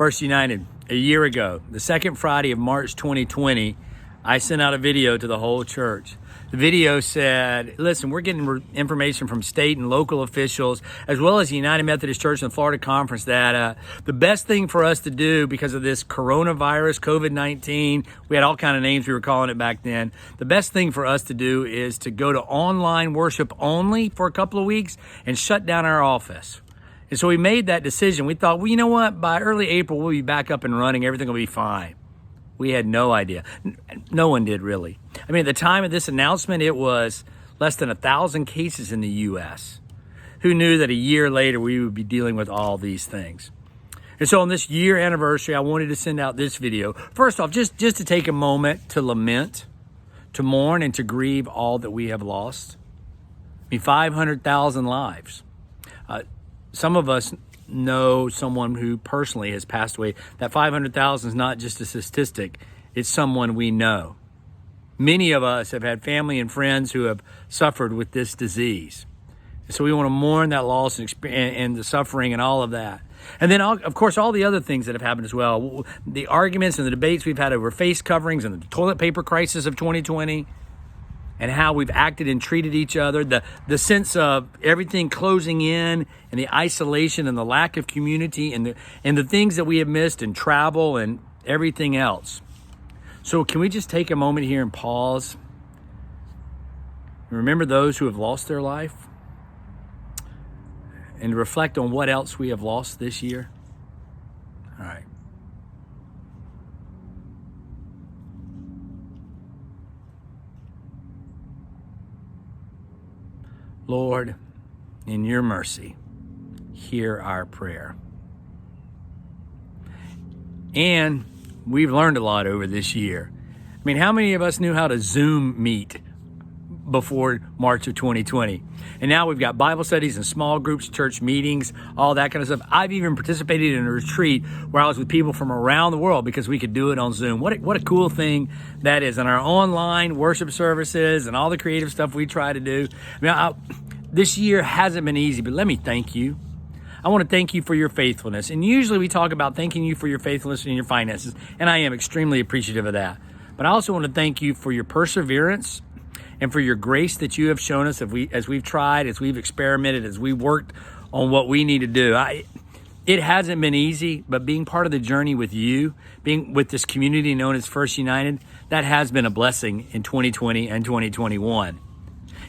First United, a year ago, the second Friday of March 2020, I sent out a video to the whole church. The video said, listen, we're getting information from state and local officials, as well as the United Methodist Church and the Florida Conference, that the best thing for us to do because of this coronavirus, COVID-19, we had all kind of names we were calling it back then. The best thing for us to do is to go to online worship only for a couple of weeks and shut down our office. And so we made that decision. We thought, well, you know what? By early April, we'll be back up and running. Everything will be fine. We had no idea. No one did, really. I mean, at the time of this announcement, it was less than 1,000 cases in the U.S. Who knew that a year later we would be dealing with all these things? And so on this year anniversary, I wanted to send out this video. First off, just to take a moment to lament, to mourn, and to grieve all that we have lost. I mean, 500,000 lives. Some of us know someone who personally has passed away. That 500,000 is not just a statistic. It's someone we know. Many of us have had family and friends who have suffered with this disease. So we want to mourn that loss and the suffering and all of that. And then, of course, all the other things that have happened as well. The arguments and the debates we've had over face coverings and the toilet paper crisis of 2020. And how we've acted and treated each other, the sense of everything closing in and the isolation and the lack of community and the things that we have missed in travel and everything else. So can we just take a moment here and pause and remember those who have lost their life and reflect on what else we have lost this year? All right. Lord, in your mercy, hear our prayer. And we've learned a lot over this year. I mean, how many of us knew how to Zoom meet before March of 2020? And now we've got Bible studies and small groups, church meetings, all that kind of stuff. I've even participated in a retreat where I was with people from around the world because we could do it on Zoom. What a cool thing that is. And our online worship services and all the creative stuff we try to do. I mean, this year hasn't been easy, but let me thank you. I want to thank you for your faithfulness. And usually we talk about thanking you for your faithfulness in your finances, and I am extremely appreciative of that. But I also want to thank you for your perseverance and for your grace that you have shown us as we've tried, as we've experimented, as we've worked on what we need to do. It hasn't been easy, but being part of the journey with you, being with this community known as First United, that has been a blessing in 2020 and 2021.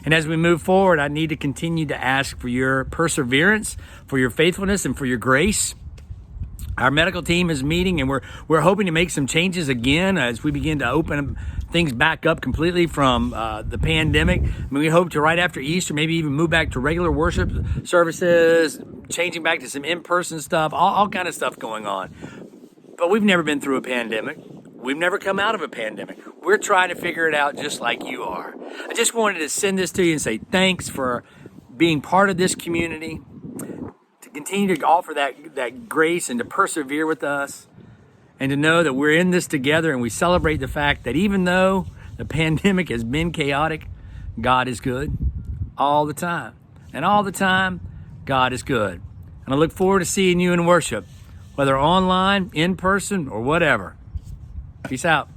And as we move forward, I need to continue to ask for your perseverance, for your faithfulness, and for your grace. Our medical team is meeting, and we're hoping to make some changes again as we begin to open things back up completely from the pandemic. I mean, we hope to, right after Easter, maybe even move back to regular worship services, changing back to some in-person stuff, all kind of stuff going on. But we've never been through a pandemic. We've never come out of a pandemic. We're trying to figure it out just like you are. I just wanted to send this to you and say thanks for being part of this community, to continue to offer that grace and to persevere with us, and to know that we're in this together and we celebrate the fact that even though the pandemic has been chaotic, God is good all the time. And all the time, God is good. And I look forward to seeing you in worship, whether online, in person, or whatever. Peace out.